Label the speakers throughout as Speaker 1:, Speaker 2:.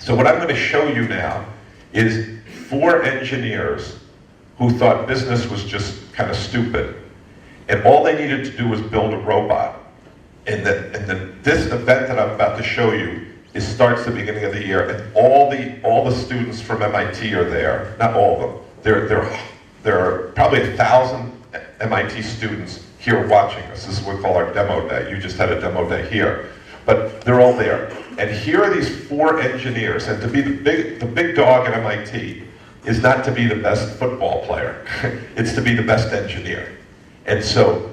Speaker 1: So what I'm going to show you now is 4 engineers who thought business was just kind of stupid. And all they needed to do was build a robot. And this event that I'm about to show you starts the beginning of the year, and all the students from MIT are there. Not all of them. There are probably 1,000 MIT students here watching us. This is what we call our demo day. You just had a demo day here. But they're all there. And here are these 4 engineers. And to be the big dog at MIT is not to be the best football player. It's to be the best engineer. And so,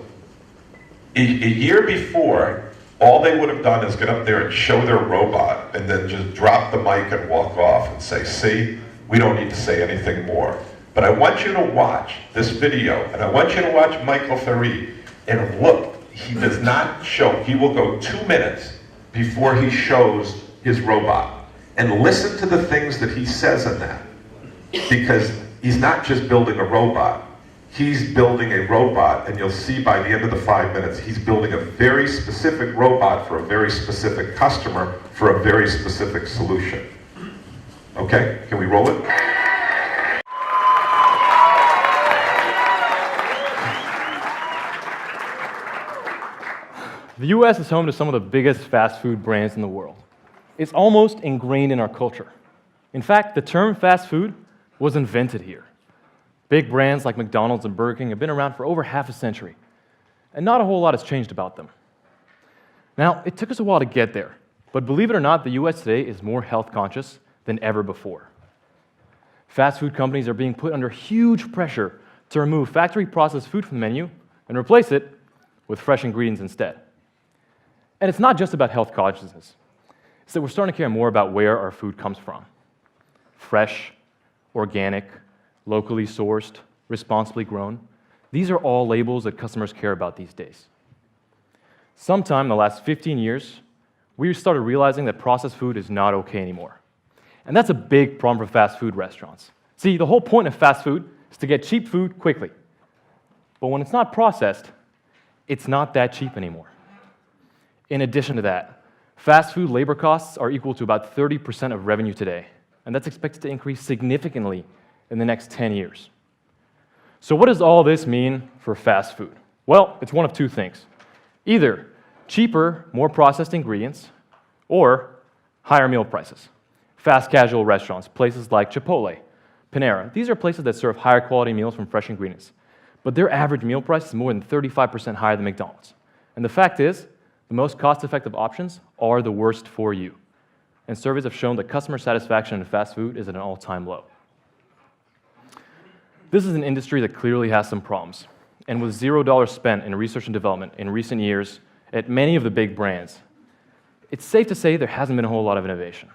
Speaker 1: a year before, all they would have done is get up there and show their robot and then just drop the mic and walk off and say, see, we don't need to say anything more. But I want you to watch this video, and I want you to watch Michael Ferri, and look, he does not show, he will go 2 minutes before he shows his robot. And listen to the things that he says in that. Because he's not just building a robot, he's building a robot, and you'll see by the end of the 5 minutes, he's building a very specific robot for a very specific customer for a very specific solution. Okay, can we roll it?
Speaker 2: The US is home to some of the biggest fast food brands in the world. It's almost ingrained in our culture. In fact, the term fast food was invented here. Big brands like McDonald's and Burger King have been around for over half a century, and not a whole lot has changed about them. Now, it took us a while to get there, but believe it or not, the US today is more health conscious than ever before. Fast food companies are being put under huge pressure to remove factory processed food from the menu and replace it with fresh ingredients instead. And it's not just about health consciousness. It's that we're starting to care more about where our food comes from. Fresh, organic, locally sourced, responsibly grown. These are all labels that customers care about these days. Sometime in the last 15 years, we started realizing that processed food is not okay anymore. And that's a big problem for fast food restaurants. See, the whole point of fast food is to get cheap food quickly. But when it's not processed, it's not that cheap anymore. In addition to that, fast food labor costs are equal to about 30% of revenue today, and that's expected to increase significantly in the next 10 years. So what does all this mean for fast food? Well, it's one of 2 things. Either cheaper, more processed ingredients, or higher meal prices. Fast casual restaurants, places like Chipotle, Panera, these are places that serve higher quality meals from fresh ingredients. But their average meal price is more than 35% higher than McDonald's. And the fact is, the most cost-effective options are the worst for you. And surveys have shown that customer satisfaction in fast food is at an all-time low. This is an industry that clearly has some problems. And with $0 spent in research and development in recent years at many of the big brands, it's safe to say there hasn't been a whole lot of innovation.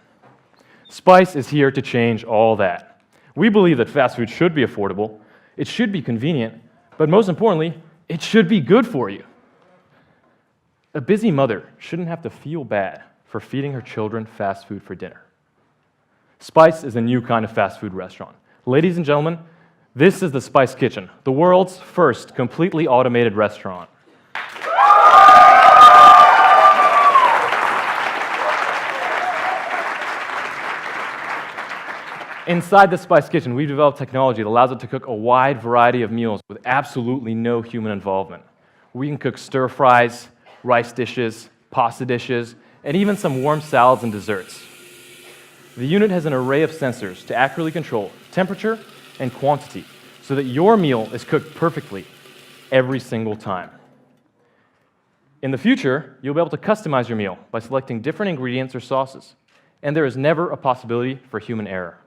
Speaker 2: Spice is here to change all that. We believe that fast food should be affordable, it should be convenient, but most importantly, it should be good for you. A busy mother shouldn't have to feel bad for feeding her children fast food for dinner. Spice is a new kind of fast food restaurant. Ladies and gentlemen, this is the Spice Kitchen, the world's first completely automated restaurant. Inside the Spice Kitchen, we've developed technology that allows it to cook a wide variety of meals with absolutely no human involvement. We can cook stir fries, rice dishes, pasta dishes, and even some warm salads and desserts. The unit has an array of sensors to accurately control temperature and quantity so that your meal is cooked perfectly every single time. In the future, you'll be able to customize your meal by selecting different ingredients or sauces, and there is never a possibility for human error.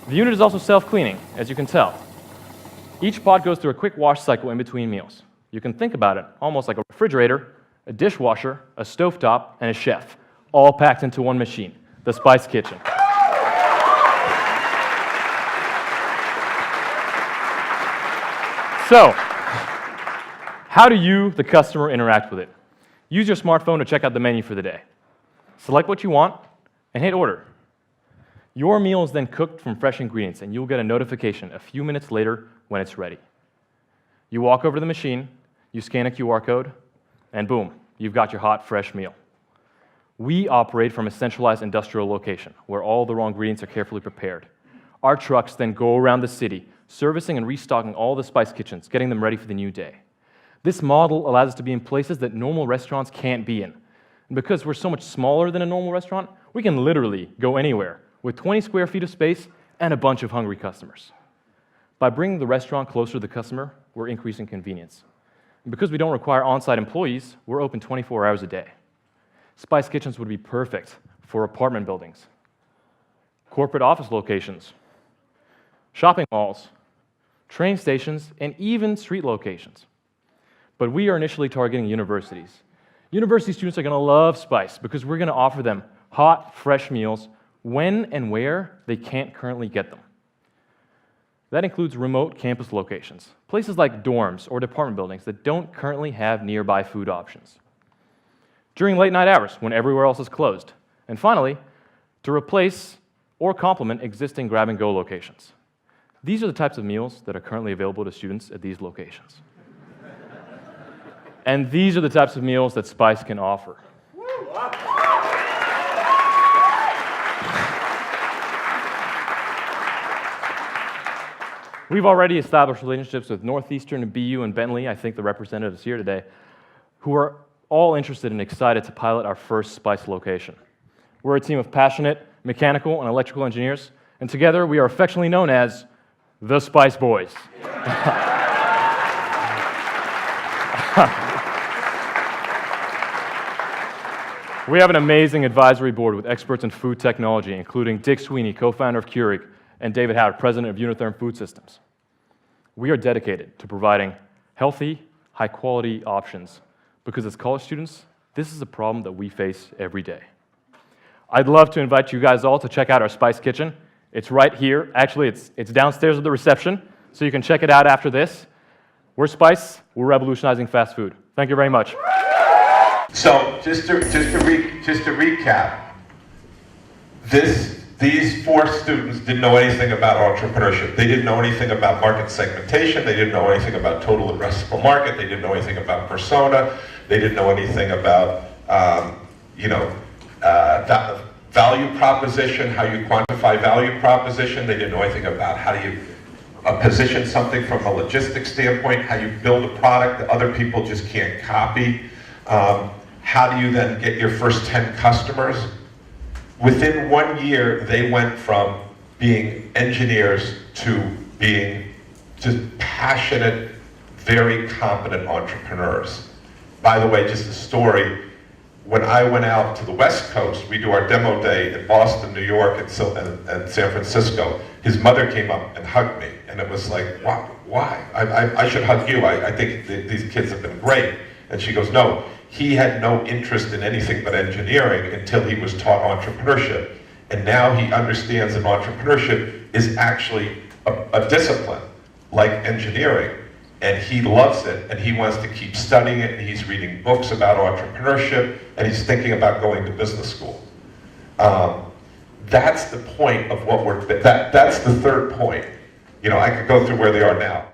Speaker 2: The unit is also self-cleaning, as you can tell. Each pot goes through a quick wash cycle in between meals. You can think about it almost like a refrigerator, a dishwasher, a stovetop, and a chef, all packed into one machine, the Spice Kitchen. So, how do you, the customer, interact with it? Use your smartphone to check out the menu for the day. Select what you want and hit order. Your meal is then cooked from fresh ingredients, and you'll get a notification a few minutes later when it's ready. You walk over to the machine, you scan a QR code, and boom, you've got your hot, fresh meal. We operate from a centralized industrial location where all the raw ingredients are carefully prepared. Our trucks then go around the city, servicing and restocking all the spice kitchens, getting them ready for the new day. This model allows us to be in places that normal restaurants can't be in. And because we're so much smaller than a normal restaurant, we can literally go anywhere with 20 square feet of space and a bunch of hungry customers. By bringing the restaurant closer to the customer, we're increasing convenience. And because we don't require on-site employees, we're open 24 hours a day. Spice kitchens would be perfect for apartment buildings, corporate office locations, shopping malls, train stations, and even street locations. But we are initially targeting universities. University students are going to love spice because we're going to offer them hot, fresh meals when and where they can't currently get them. That includes remote campus locations, places like dorms or department buildings that don't currently have nearby food options. During late night hours, when everywhere else is closed. And finally, to replace or complement existing grab-and-go locations. These are the types of meals that are currently available to students at these locations. And these are the types of meals that Spice can offer. We've already established relationships with Northeastern, BU, and Bentley, I think the representatives here today, who are all interested and excited to pilot our first Spice location. We're a team of passionate mechanical and electrical engineers, and together we are affectionately known as the Spice Boys. We have an amazing advisory board with experts in food technology, including Dick Sweeney, co-founder of Keurig, and David Howard, president of Unitherm Food Systems. We are dedicated to providing healthy, high-quality options because as college students, this is a problem that we face every day. I'd love to invite you guys all to check out our Spice Kitchen. It's right here. Actually, it's downstairs at the reception, so you can check it out after this. We're Spice. We're revolutionizing fast food. Thank you very much.
Speaker 1: So just to recap, these 4 students didn't know anything about entrepreneurship. They didn't know anything about market segmentation. They didn't know anything about total addressable market. They didn't know anything about persona. They didn't know anything about value proposition, how you quantify value proposition. They didn't know anything about how do you position something from a logistics standpoint, how you build a product that other people just can't copy. How do you then get your first 10 customers? Within 1 year, they went from being engineers to being just passionate, very competent entrepreneurs. By the way, just a story, when I went out to the West Coast, we do our demo day in Boston, New York, and San Francisco. His mother came up and hugged me, and it was like, wow, why? I should hug you. I think these kids have been great. And she goes, no, he had no interest in anything but engineering until he was taught entrepreneurship. And now he understands that entrepreneurship is actually a discipline, like engineering. And he loves it, and he wants to keep studying it, and he's reading books about entrepreneurship, and he's thinking about going to business school. That's the point of what that's the third point. I could go through where they are now.